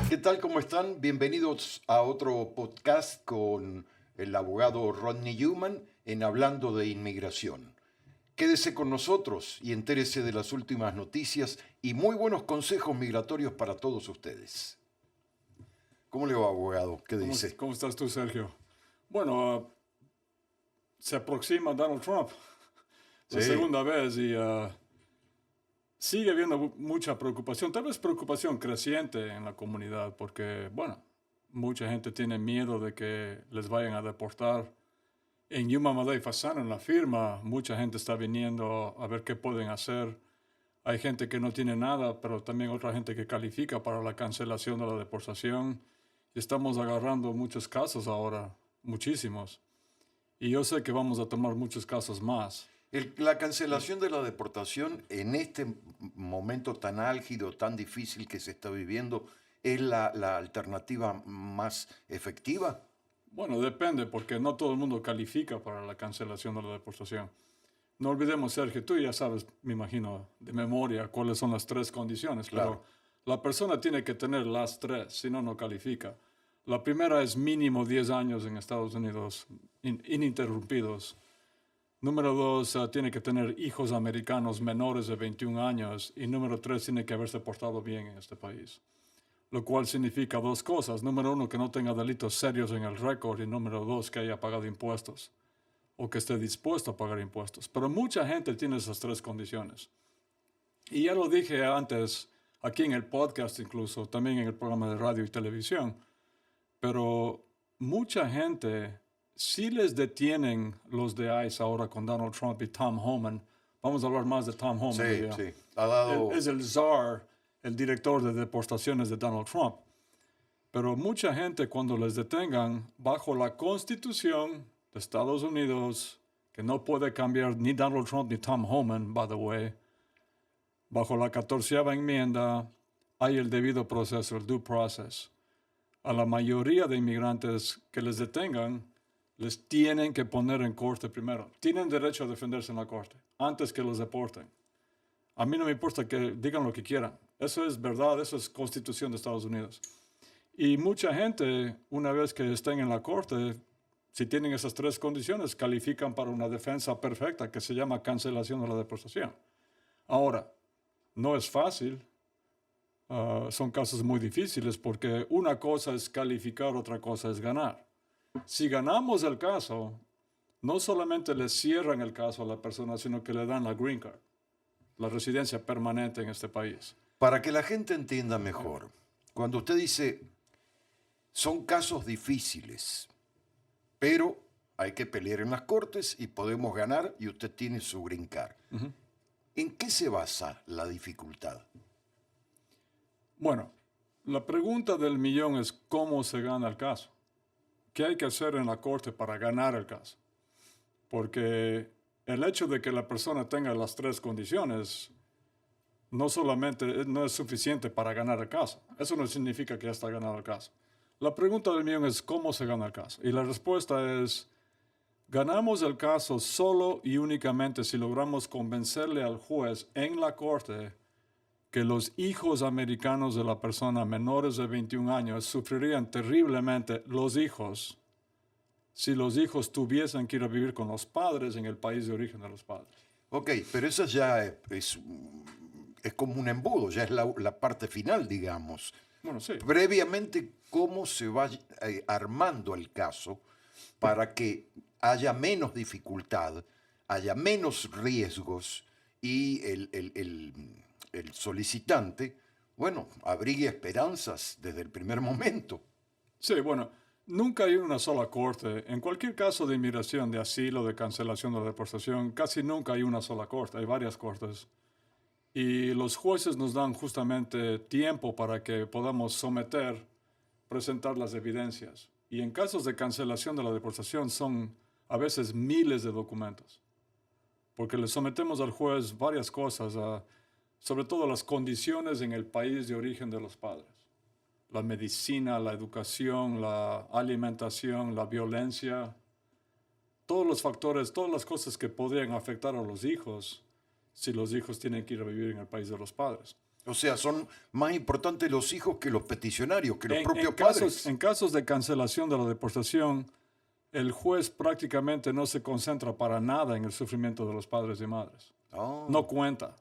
¿Qué tal? ¿Cómo están? Bienvenidos a otro podcast con el abogado Rodney Newman en Hablando de Inmigración. Quédese con nosotros y entérese de las últimas noticias y muy buenos consejos migratorios para todos ustedes. ¿Cómo le va, abogado? ¿Qué dice? ¿Cómo estás tú, Sergio? Bueno, se aproxima Donald Trump la segunda vez y sigue habiendo mucha preocupación, tal vez preocupación creciente en la comunidad porque, bueno, mucha gente tiene miedo de que les vayan a deportar. En Yuma, Madre y Fasano, en la firma, mucha gente está viniendo a ver qué pueden hacer. Hay gente que no tiene nada, pero también otra gente que califica para la cancelación de la deportación. Y estamos agarrando muchos casos ahora, muchísimos. Y yo sé que vamos a tomar muchos casos más. La cancelación de la deportación en este momento tan álgido, tan difícil que se está viviendo, ¿es la alternativa más efectiva? Bueno, depende, porque no todo el mundo califica para la cancelación de la deportación. No olvidemos, Sergio, tú ya sabes, me imagino, de memoria cuáles son las 3 condiciones, Claro. pero la persona tiene que tener las 3, si no, no califica. La primera es mínimo 10 años en Estados Unidos, ininterrumpidos. Número 2, tiene que tener hijos americanos menores de 21 años. Y número 3, tiene que haberse portado bien en este país. Lo cual significa 2 cosas. Número 1, que no tenga delitos serios en el récord. Y número 2, que haya pagado impuestos. O que esté dispuesto a pagar impuestos. Pero mucha gente tiene esas 3 condiciones. Y ya lo dije antes, aquí en el podcast incluso, también en el programa de radio y televisión. Pero mucha gente, si les detienen los de ICE ahora con Donald Trump y Tom Homan, vamos a hablar más de Tom Homan. Sí. Ha dado... Es el czar, el director de deportaciones de Donald Trump. Pero mucha gente cuando les detengan bajo la Constitución de Estados Unidos, que no puede cambiar ni Donald Trump ni Tom Homan, by the way, bajo la 14ª enmienda hay el debido proceso, el due process. A la mayoría de inmigrantes que les detengan, les tienen que poner en corte primero. Tienen derecho a defenderse en la corte antes que los deporten. A mí no me importa que digan lo que quieran. Eso es verdad, eso es Constitución de Estados Unidos. Y mucha gente, una vez que estén en la corte, si tienen esas 3 condiciones, califican para una defensa perfecta que se llama cancelación de la deportación. Ahora, no es fácil. Son casos muy difíciles porque una cosa es calificar, otra cosa es ganar. Si ganamos el caso, no solamente le cierran el caso a la persona, sino que le dan la green card, la residencia permanente en este país. Para que la gente entienda mejor, cuando usted dice, son casos difíciles, pero hay que pelear en las cortes y podemos ganar y usted tiene su green card. ¿En qué se basa la dificultad? Bueno, la pregunta del millón es cómo se gana el caso. ¿Qué hay que hacer en la corte para ganar el caso? Porque el hecho de que la persona tenga las 3 condiciones no solamente no es suficiente para ganar el caso. Eso no significa que ya está ganado el caso. La pregunta del millón es cómo se gana el caso. Y la respuesta es, ganamos el caso solo y únicamente si logramos convencerle al juez en la corte que los hijos americanos de la persona menores de 21 años sufrirían terriblemente los hijos si los hijos tuviesen que ir a vivir con los padres en el país de origen de los padres. Ok, pero eso ya es como un embudo, ya es la parte final, digamos. Bueno, sí. Previamente, ¿cómo se va armando el caso para que haya menos dificultad, haya menos riesgos y el solicitante, bueno, abrigue esperanzas desde el primer momento? Sí, bueno, nunca hay una sola corte. En cualquier caso de inmigración, de asilo, de cancelación de la deportación, casi nunca hay una sola corte, hay varias cortes. Y los jueces nos dan justamente tiempo para que podamos presentar las evidencias. Y en casos de cancelación de la deportación son a veces miles de documentos, porque le sometemos al juez varias cosas, sobre todo las condiciones en el país de origen de los padres, la medicina, la educación, la alimentación, la violencia, todos los factores, todas las cosas que podrían afectar a los hijos si los hijos tienen que ir a vivir en el país de los padres. O sea, son más importantes los hijos que los peticionarios, que los propios Casos, padres. en casos de cancelación de la deportación, el juez prácticamente no se concentra para nada en el sufrimiento de los padres y madres. Oh. No cuenta.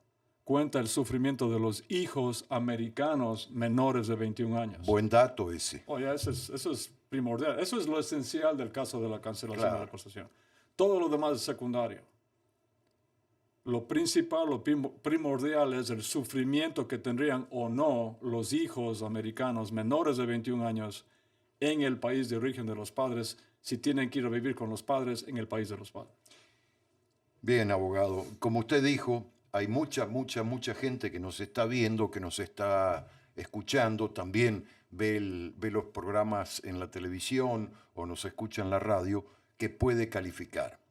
Cuenta el sufrimiento de los hijos americanos menores de 21 años. Buen dato ese. Oye, eso es primordial. Eso es lo esencial del caso de la cancelación Claro. de la deportación. Todo lo demás es secundario. Lo principal, lo primordial es el sufrimiento que tendrían o no los hijos americanos menores de 21 años en el país de origen de los padres si tienen que ir a vivir con los padres en el país de los padres. Bien, abogado. Como usted dijo, hay mucha gente que nos está viendo, que nos está escuchando, también ve los programas en la televisión o nos escucha en la radio, que puede calificar.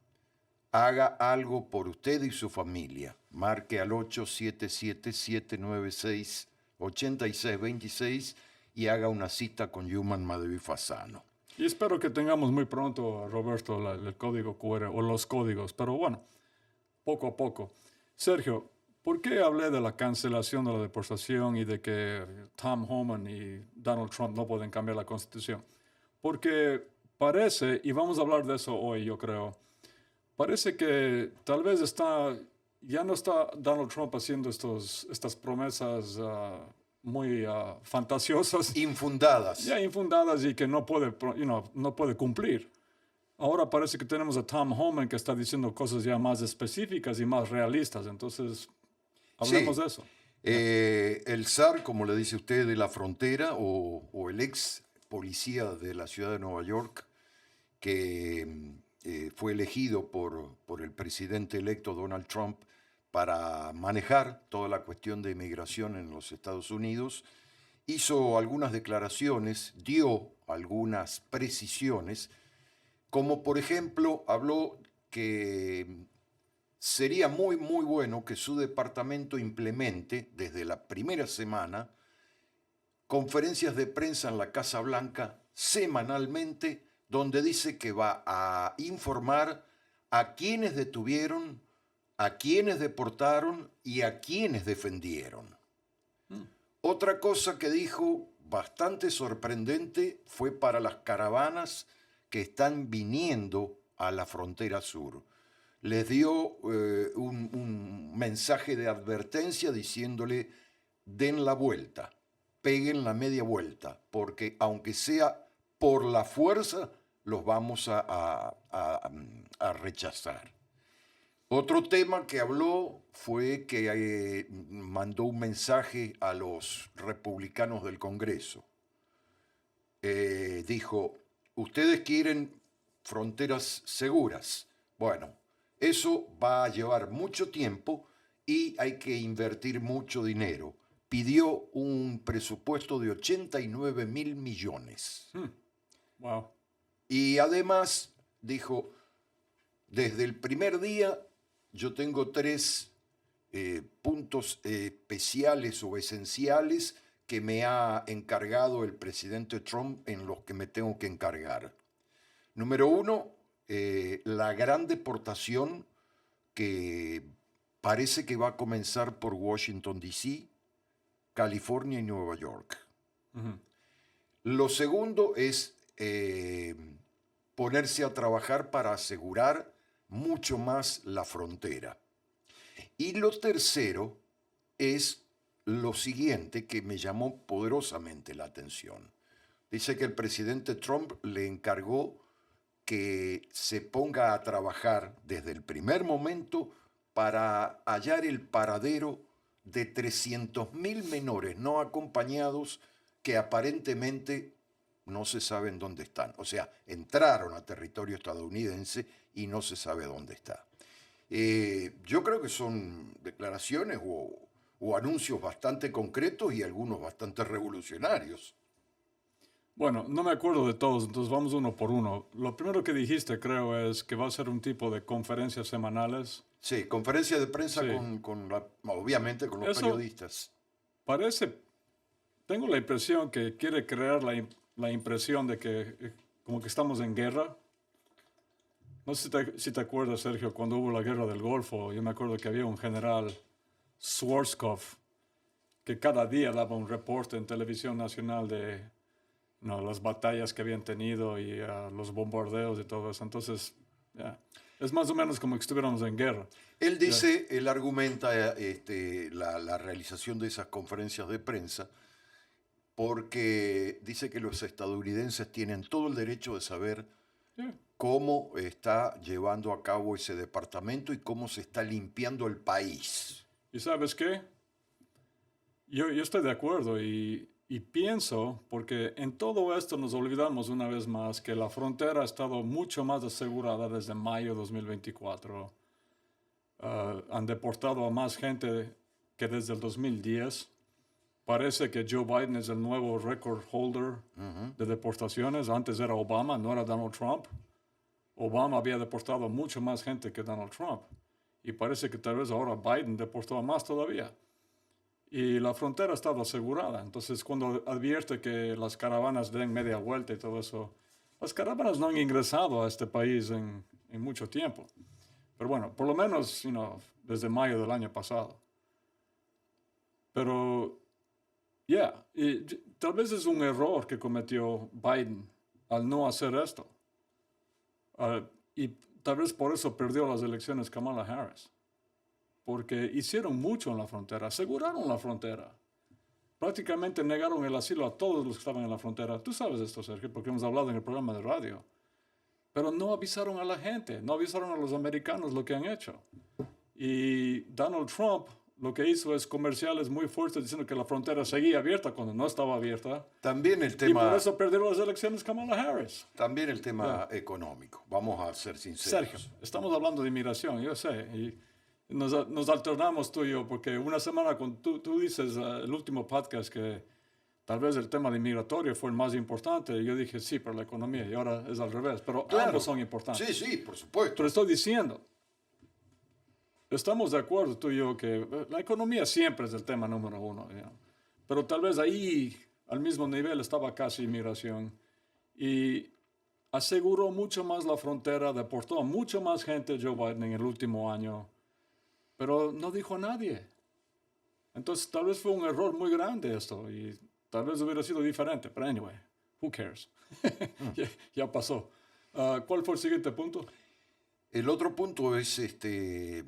Haga algo por usted y su familia. Marque al 877-796-8626 y haga una cita con Yuman Madhavi Fasano. Y espero que tengamos muy pronto, Roberto, el código QR o los códigos, pero bueno, poco a poco. Sergio, ¿por qué hablé de la cancelación de la deportación y de que Tom Homan y Donald Trump no pueden cambiar la Constitución? Porque parece, y vamos a hablar de eso hoy, yo creo, parece que tal vez ya no está Donald Trump haciendo estas promesas muy fantasiosas. Infundadas. Ya infundadas y que no puede cumplir. Ahora parece que tenemos a Tom Homan que está diciendo cosas ya más específicas y más realistas. Entonces, hablemos de eso. El zar, como le dice usted, de la frontera o el ex policía de la ciudad de Nueva York, que fue elegido por el presidente electo Donald Trump para manejar toda la cuestión de inmigración en los Estados Unidos, hizo algunas declaraciones, dio algunas precisiones, como por ejemplo habló que sería muy bueno que su departamento implemente desde la primera semana conferencias de prensa en la Casa Blanca semanalmente, donde dice que va a informar a quienes detuvieron, a quienes deportaron y a quienes defendieron. Otra cosa que dijo bastante sorprendente fue para las caravanas que están viniendo a la frontera sur. Les dio un mensaje de advertencia diciéndole: den la vuelta, peguen la media vuelta, porque aunque sea por la fuerza, los vamos a rechazar. Otro tema que habló fue que mandó un mensaje a los republicanos del Congreso. Dijo: ustedes quieren fronteras seguras. Bueno, eso va a llevar mucho tiempo y hay que invertir mucho dinero. Pidió un presupuesto de 89 mil millones. Wow. Y además dijo: desde el primer día yo tengo 3 puntos especiales o esenciales que me ha encargado el presidente Trump, en los que me tengo que encargar. Número 1, la gran deportación que parece que va a comenzar por Washington, D.C., California y Nueva York. Uh-huh. Lo segundo es ponerse a trabajar para asegurar mucho más la frontera. Y lo tercero es lo siguiente, que me llamó poderosamente la atención. Dice que el presidente Trump le encargó que se ponga a trabajar desde el primer momento para hallar el paradero de 300.000 menores no acompañados que aparentemente no se saben dónde están. O sea, entraron a territorio estadounidense y no se sabe dónde está. Yo creo que son declaraciones o anuncios bastante concretos y algunos bastante revolucionarios. Bueno, no me acuerdo de todos, entonces vamos uno por uno. Lo primero que dijiste, creo, es que va a ser un tipo de conferencias semanales. Sí, conferencia de prensa Sí. obviamente con los Eso periodistas. Parece tengo la impresión que quiere crear la impresión de que como que estamos en guerra. No sé si te acuerdas, Sergio, cuando hubo la guerra del Golfo, yo me acuerdo que había un general, Schwarzkopf, que cada día daba un reporte en televisión nacional de las batallas que habían tenido y los bombardeos y todo eso. Entonces, es más o menos como que estuviéramos en guerra. Él dice, él argumenta la realización de esas conferencias de prensa porque dice que los estadounidenses tienen todo el derecho de saber cómo está llevando a cabo ese departamento y cómo se está limpiando el país. ¿Y sabes qué? Yo estoy de acuerdo y pienso, porque en todo esto nos olvidamos una vez más que la frontera ha estado mucho más asegurada desde mayo de 2024. Han deportado a más gente que desde el 2010. Parece que Joe Biden es el nuevo record holder de deportaciones. Antes era Obama, no era Donald Trump. Obama había deportado mucho más gente que Donald Trump. Y parece que tal vez ahora Biden deportó a más todavía. Y la frontera ha estado asegurada. Entonces, cuando advierte que las caravanas den media vuelta y todo eso, las caravanas no han ingresado a este país en mucho tiempo. Pero bueno, por lo menos, desde mayo del año pasado. Pero, tal vez es un error que cometió Biden al no hacer esto. Y tal vez por eso perdió las elecciones Kamala Harris. Porque hicieron mucho en la frontera, aseguraron la frontera. Prácticamente negaron el asilo a todos los que estaban en la frontera. Tú sabes esto, Sergio, porque hemos hablado en el programa de radio. Pero no avisaron a la gente, no avisaron a los americanos lo que han hecho. Y Donald Trump lo que hizo es comerciales muy fuertes diciendo que la frontera seguía abierta cuando no estaba abierta. También el tema, y por eso perdieron las elecciones Kamala Harris. También el tema económico, vamos a ser sinceros. Sergio, estamos hablando de inmigración, yo sé. Y nos alternamos tú y yo, porque una semana tú dices el último podcast que tal vez el tema de inmigratorio fue el más importante. Y yo dije, sí, pero la economía, y ahora es al revés. Pero claro, ambos son importantes. Sí, por supuesto. Pero estoy diciendo, estamos de acuerdo tú y yo que la economía siempre es el tema número uno. Pero tal vez ahí, al mismo nivel, estaba casi inmigración. Y aseguró mucho más la frontera, deportó a mucho más gente Joe Biden en el último año. Pero no dijo a nadie. Entonces, tal vez fue un error muy grande esto y tal vez hubiera sido diferente. Pero anyway, who cares? ya pasó. ¿Cuál fue el siguiente punto? El otro punto es el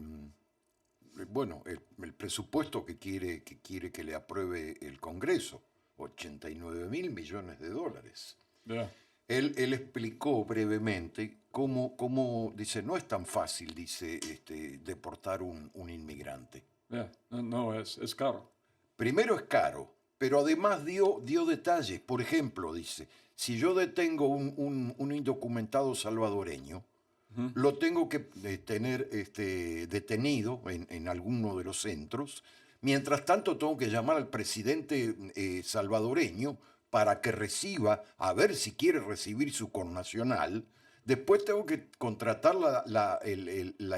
presupuesto que quiere que le apruebe el Congreso, 89.000 millones de dólares. Yeah. Él explicó brevemente cómo dice, no es tan fácil, dice, deportar un inmigrante. No, es caro. Primero es caro, pero además dio detalles. Por ejemplo, dice, si yo detengo un indocumentado salvadoreño, lo tengo que tener detenido en alguno de los centros. Mientras tanto, tengo que llamar al presidente salvadoreño para que reciba, a ver si quiere recibir su connacional. Después tengo que contratar la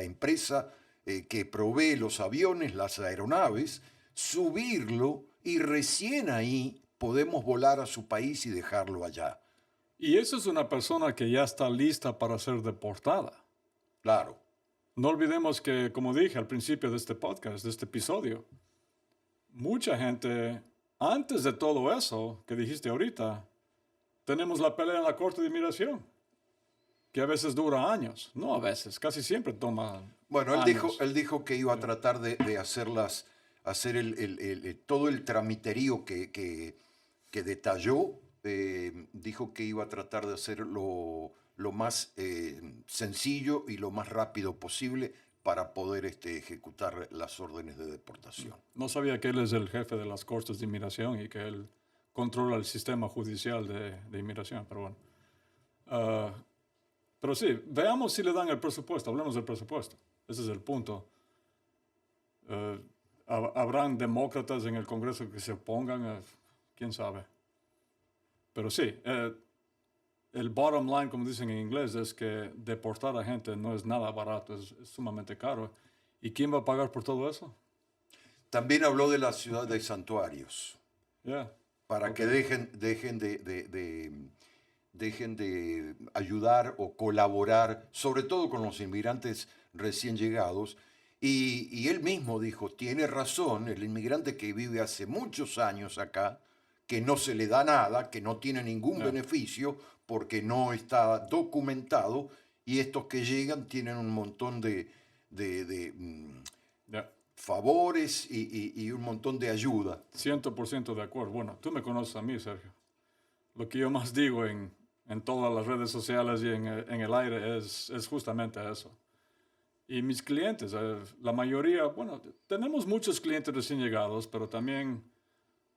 empresa que provee los aviones, las aeronaves, subirlo y recién ahí podemos volar a su país y dejarlo allá. Y eso es una persona que ya está lista para ser deportada. Claro. No olvidemos que, como dije al principio de este podcast, de este episodio, mucha gente, antes de todo eso que dijiste ahorita, tenemos la pelea en la Corte de Inmigración, que a veces dura años. No a veces, casi siempre toma Bueno, años. Él dijo que iba a tratar de hacer todo el tramiterío que detalló. Dijo que iba a tratar de hacerlo lo más sencillo y lo más rápido posible para poder ejecutar las órdenes de deportación. No sabía que él es el jefe de las Cortes de Inmigración y que él controla el sistema judicial de inmigración, pero bueno. Pero sí, veamos si le dan el presupuesto, hablemos del presupuesto. Ese es el punto. ¿Habrán demócratas en el Congreso que se opongan? ¿Quién sabe? Pero sí, el bottom line, como dicen en inglés, es que deportar a gente no es nada barato, es sumamente caro. ¿Y quién va a pagar por todo eso? También habló de la ciudad de santuarios. para que dejen de ayudar o colaborar, sobre todo con los inmigrantes recién llegados. Y él mismo dijo, tiene razón, el inmigrante que vive hace muchos años acá, que no se le da nada, que no tiene ningún beneficio porque no está documentado, y estos que llegan tienen un montón de favores y un montón de ayuda. 100% de acuerdo. Bueno, tú me conoces a mí, Sergio. Lo que yo más digo en todas las redes sociales y en el aire es justamente eso. Y mis clientes, la mayoría, bueno, tenemos muchos clientes recién llegados, pero también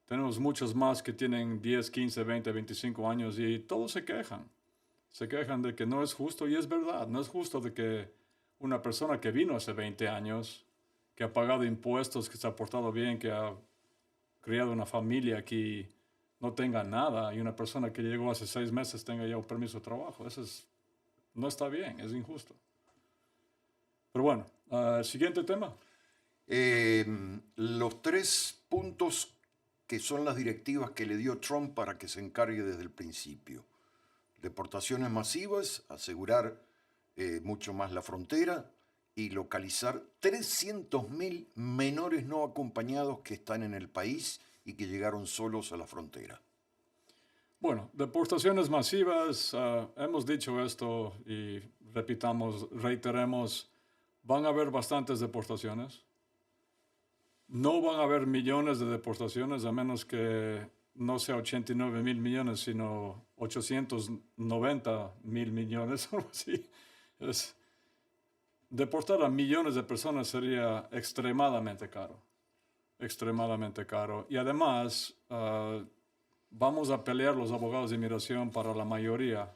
tenemos muchos más que tienen 10, 15, 20, 25 años y todos se quejan. Se quejan de que no es justo, y es verdad, no es justo de que una persona que vino hace 20 años, que ha pagado impuestos, que se ha portado bien, que ha criado una familia aquí, no tenga nada, y una persona que llegó hace 6 meses tenga ya un permiso de trabajo. Eso no está bien, es injusto. Pero bueno, siguiente tema. Los 3 puntos que son las directivas que le dio Trump para que se encargue desde el principio. Deportaciones masivas, asegurar mucho más la frontera y localizar 300.000 menores no acompañados que están en el país y que llegaron solos a la frontera. Bueno, deportaciones masivas, hemos dicho esto y reiteremos, van a haber bastantes deportaciones. No van a haber millones de deportaciones, a menos que no sea 89.000 millones, sino 890.000 millones, algo así. Deportar a millones de personas sería extremadamente caro. Extremadamente caro. Y además, vamos a pelear los abogados de inmigración para la mayoría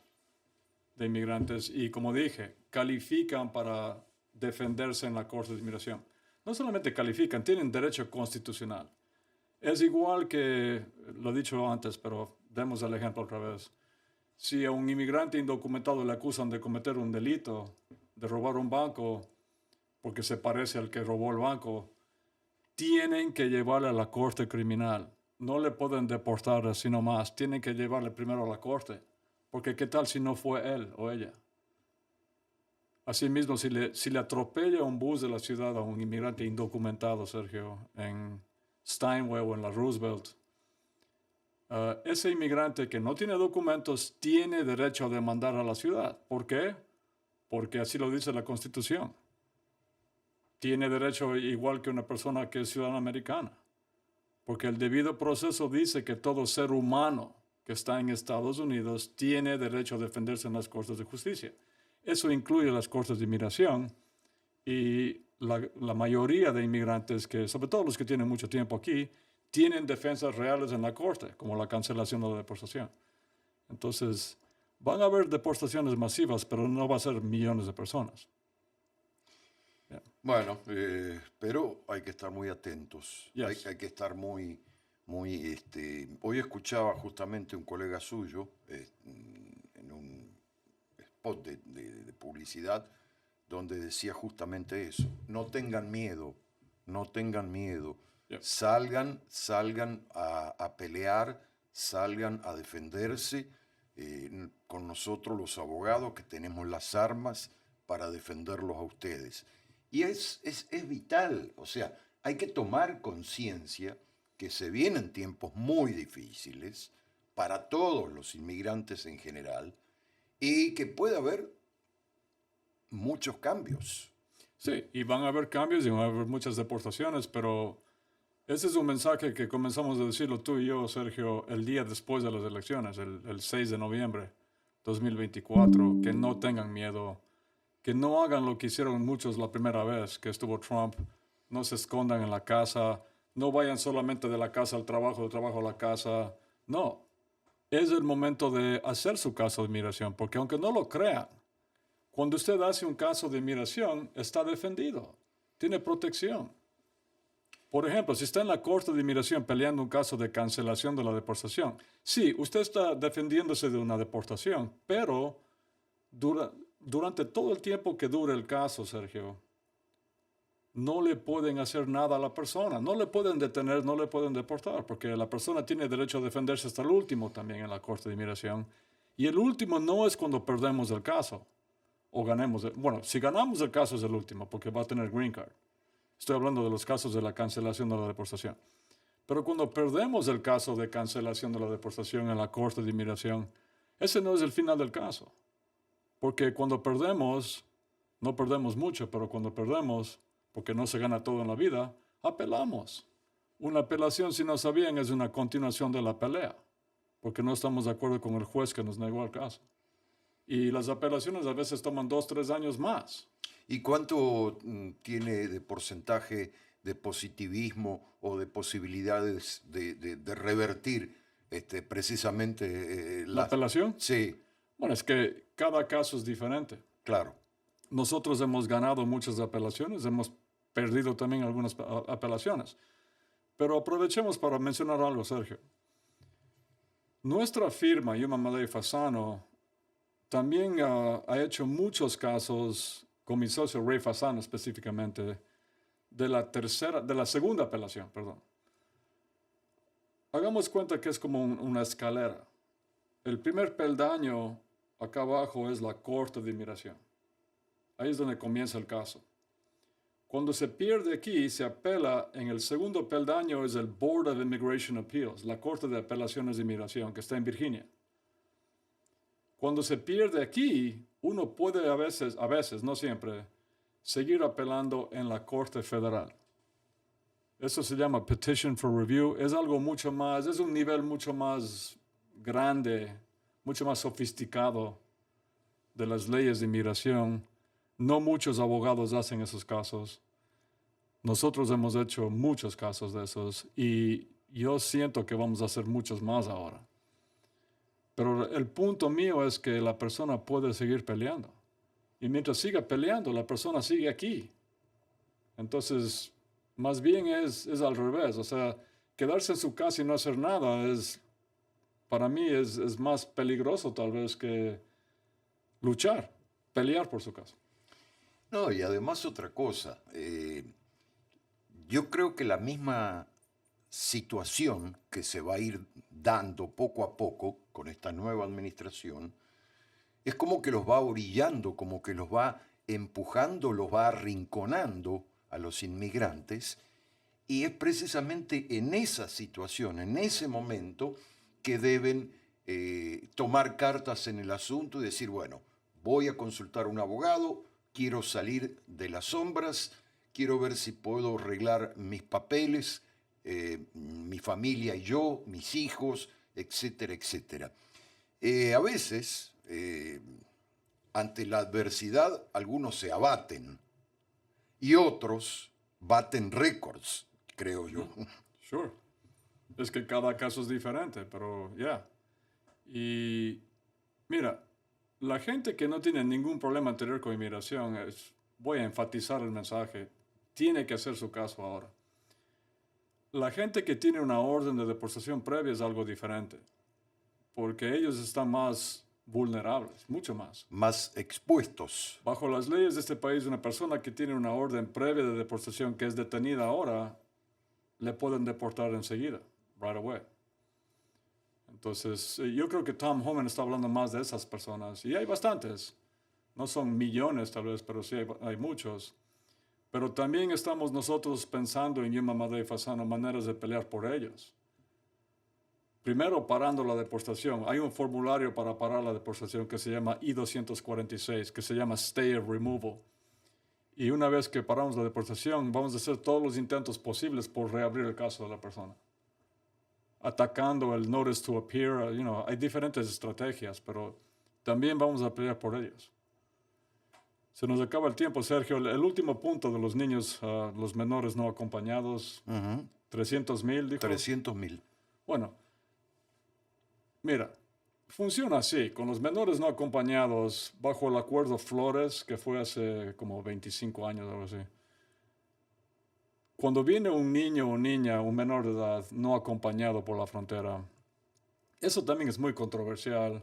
de inmigrantes y, como dije, califican para defenderse en la Corte de Inmigración. No solamente califican, tienen derecho constitucional. Es igual que, lo he dicho antes, pero demos el ejemplo otra vez. Si a un inmigrante indocumentado le acusan de cometer un delito, de robar un banco, porque se parece al que robó el banco, tienen que llevarle a la corte criminal. No le pueden deportar así nomás. Tienen que llevarle primero a la corte. Porque ¿qué tal si no fue él o ella? Asimismo, si le atropella un bus de la ciudad a un inmigrante indocumentado, Sergio, en Steinway o en la Roosevelt, ese inmigrante que no tiene documentos tiene derecho a demandar a la ciudad. ¿Por qué? Porque así lo dice la Constitución. Tiene derecho igual que una persona que es ciudadana americana. Porque el debido proceso dice que todo ser humano que está en Estados Unidos tiene derecho a defenderse en las cortes de justicia. Eso incluye las cortes de inmigración y la mayoría de inmigrantes, sobre todo los que tienen mucho tiempo aquí, tienen defensas reales en la corte, como la cancelación de la deportación. Entonces, van a haber deportaciones masivas, pero no va a ser millones de personas. Yeah. Bueno, pero hay que estar muy atentos. Yes. Hay que estar muy... Hoy escuchaba justamente un colega suyo en un spot de publicidad donde decía justamente eso. No tengan miedo, no tengan miedo. Yep. Salgan a pelear, salgan a defenderse con nosotros los abogados que tenemos las armas para defenderlos a ustedes. Y es vital, o sea, hay que tomar conciencia que se vienen tiempos muy difíciles para todos los inmigrantes en general y que puede haber muchos cambios. Sí, y van a haber cambios y van a haber muchas deportaciones, pero ese es un mensaje que comenzamos a decirlo tú y yo, Sergio, el día después de las elecciones, el 6 de noviembre 2024, que no tengan miedo, que no hagan lo que hicieron muchos la primera vez que estuvo Trump, no se escondan en la casa, no vayan solamente de la casa al trabajo, del trabajo a la casa. No, es el momento de hacer su caso de inmigración, porque aunque no lo crean, cuando usted hace un caso de inmigración, está defendido, tiene protección. Por ejemplo, si está en la Corte de Inmigración peleando un caso de cancelación de la deportación, sí, usted está defendiéndose de una deportación, pero durante todo el tiempo que dure el caso, Sergio, no le pueden hacer nada a la persona. No le pueden detener, no le pueden deportar, porque la persona tiene derecho a defenderse hasta el último también en la Corte de Inmigración. Y el último no es cuando perdemos el caso o ganemos. Bueno, si ganamos el caso es el último, porque va a tener green card. Estoy hablando de los casos de la cancelación de la deportación. Pero cuando perdemos el caso de cancelación de la deportación en la Corte de Inmigración, ese no es el final del caso. Porque cuando perdemos, no perdemos mucho, pero cuando perdemos, porque no se gana todo en la vida, apelamos. Una apelación, si no sabían, es una continuación de la pelea, porque no estamos de acuerdo con el juez que nos negó el caso. Y las apelaciones a veces toman 2, 3 años más. ¿Y cuánto tiene de porcentaje de positivismo o de posibilidades de revertir precisamente ¿La apelación? Sí, Bueno, es que cada caso es diferente. claro. Nosotros hemos ganado muchas apelaciones, hemos perdido también algunas apelaciones. Pero aprovechemos para mencionar algo, Sergio. Nuestra firma, Yuma Malay Fasano, también ha hecho muchos casos, con mi socio Ray Fasano específicamente, de la segunda apelación, perdón. Hagamos cuenta que es como una escalera. El primer peldaño acá abajo es la Corte de Inmigración. Ahí es donde comienza el caso. Cuando se pierde aquí, se apela en el segundo peldaño, es el Board of Immigration Appeals, la Corte de Apelaciones de Inmigración, que está en Virginia. Cuando se pierde aquí, uno puede a veces, no siempre, seguir apelando en la Corte Federal. Eso se llama Petition for Review. Es algo mucho más, es un nivel mucho más grande, mucho más sofisticado de las leyes de inmigración. No muchos abogados hacen esos casos. Nosotros hemos hecho muchos casos de esos y yo siento que vamos a hacer muchos más ahora. Pero el punto mío es que la persona puede seguir peleando. Y mientras siga peleando, la persona sigue aquí. Entonces, más bien es al revés. O sea, quedarse en su casa y no hacer nada para mí es más peligroso tal vez que luchar, pelear por su casa. No, y además otra cosa, yo creo que la misma situación que se va a ir dando poco a poco con esta nueva administración es como que los va orillando, como que los va empujando, los va arrinconando a los inmigrantes, y es precisamente en esa situación, en ese momento, que deben tomar cartas en el asunto y decir, bueno, voy a consultar a un abogado, quiero salir de las sombras, quiero ver si puedo arreglar mis papeles, mi familia y yo, mis hijos, etcétera, etcétera. A veces, ante la adversidad, algunos se abaten y otros baten récords, creo yo. Sure. Es que cada caso es diferente, pero ya. Y mira, la gente que no tiene ningún problema anterior con inmigración, voy a enfatizar el mensaje, tiene que hacer su caso ahora. La gente que tiene una orden de deportación previa es algo diferente, porque ellos están más vulnerables, mucho más. Más expuestos. Bajo las leyes de este país, una persona que tiene una orden previa de deportación que es detenida ahora, le pueden deportar enseguida, right away. Entonces, yo creo que Tom Homan está hablando más de esas personas, y hay bastantes. No son millones tal vez, pero sí hay muchos. Pero también estamos nosotros pensando en Yuma Malay Fasano maneras de pelear por ellos. Primero, parando la deportación. Hay un formulario para parar la deportación que se llama I-246, que se llama Stay of Removal. Y una vez que paramos la deportación, vamos a hacer todos los intentos posibles por reabrir el caso de la persona. Atacando el Notice to Appear, hay diferentes estrategias, pero también vamos a pelear por ellos. Se nos acaba el tiempo, Sergio. El último punto de los niños, los menores no acompañados, 300,000, dijo. 300,000. Bueno, mira, funciona así, con los menores no acompañados, bajo el acuerdo Flores, que fue hace como 25 años o algo así. Cuando viene un niño o niña, un menor de edad, no acompañado por la frontera, eso también es muy controversial.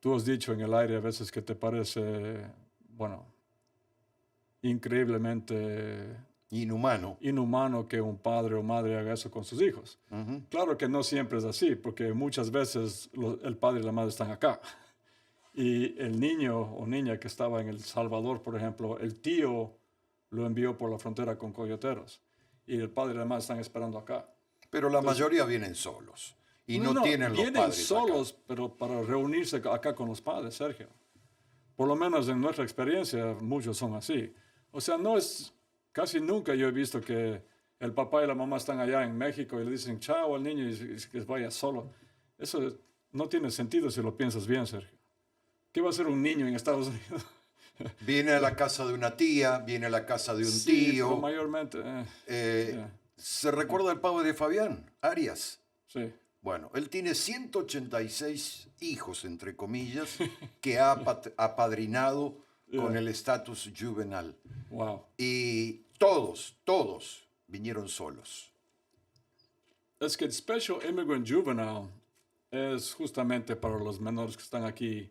Tú has dicho en el aire a veces que te parece, increíblemente Inhumano. que un padre o madre haga eso con sus hijos. Claro que no siempre es así, porque muchas veces el padre y la madre están acá. Y el niño o niña que estaba en El Salvador, por ejemplo, el tío lo envió por la frontera con coyoteros. Y el padre y la madre están esperando acá. Pero la mayoría vienen solos y no tienen los vienen padres solos, acá. pero para reunirse acá con los padres, Sergio. Por lo menos en nuestra experiencia, muchos son así. O sea, casi nunca yo he visto que el papá y la mamá están allá en México y le dicen chao al niño y que vaya solo. Eso no tiene sentido si lo piensas bien, Sergio. ¿Qué va a hacer un niño en Estados Unidos? Viene a la casa de una tía, viene a la casa de un Sí, tío. pero mayormente. ¿Se recuerda el padre de Fabián, Arias? Sí. Bueno, él tiene 186 hijos, entre comillas, que ha apadrinado con el estatus juvenal. Wow. Y todos vinieron solos. Es que el Special Immigrant Juvenile es justamente para los menores que están aquí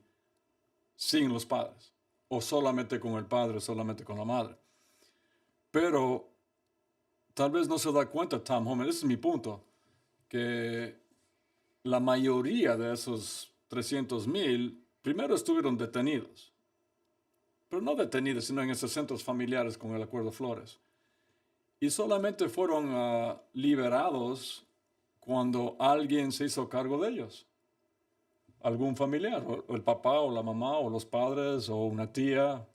sin los padres, o solamente con el padre, o solamente con la madre. Pero tal vez no se da cuenta Tom Homan, ese es mi punto, que la mayoría de esos 300,000 primero estuvieron detenidos, pero no detenidos, sino en esos centros familiares con el Acuerdo Flores. Y solamente fueron liberados cuando alguien se hizo cargo de ellos. Algún familiar, o el papá, o la mamá, o los padres, o una tía.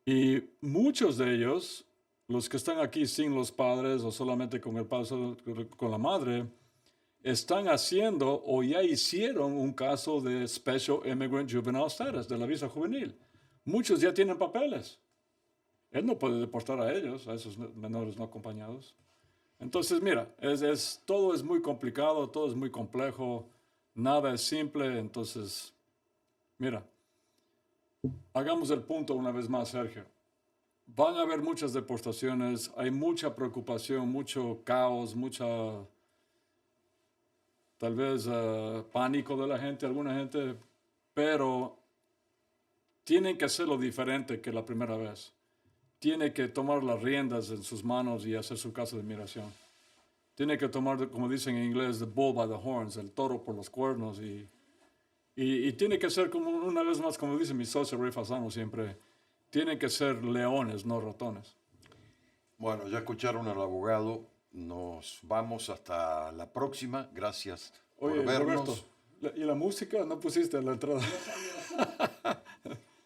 Y muchos de ellos, los que están aquí sin los padres, o solamente con el padre, con la madre, están haciendo o ya hicieron un caso de Special Immigrant Juvenile Status, de la visa juvenil. Muchos ya tienen papeles. Él no puede deportar a ellos, a esos menores no acompañados. Entonces, mira, todo es muy complicado, todo es muy complejo. Nada es simple, entonces, mira, hagamos el punto una vez más, Sergio. Van a haber muchas deportaciones, hay mucha preocupación, mucho caos, tal vez pánico de la gente, alguna gente, pero tienen que hacerlo diferente que la primera vez. Tiene que tomar las riendas en sus manos y hacer su caso de inmigración. Tiene que tomar, como dicen en inglés, the bull by the horns, el toro por los cuernos. Y tiene que ser, como una vez más, como dice mi socio Ray Fasano siempre, tienen que ser leones, no ratones. Bueno, ya escucharon al abogado. Nos vamos hasta la próxima. Gracias por vernos. Roberto, ¿y la música? ¿No pusiste en la entrada?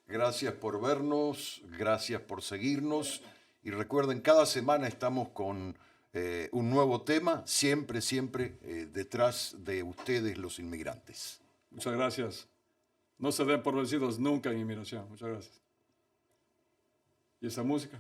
Gracias por vernos, gracias por seguirnos. Y recuerden, cada semana estamos con un nuevo tema, siempre detrás de ustedes los inmigrantes. Muchas gracias. No se den por vencidos nunca en inmigración. Muchas gracias. ¿Y esa música?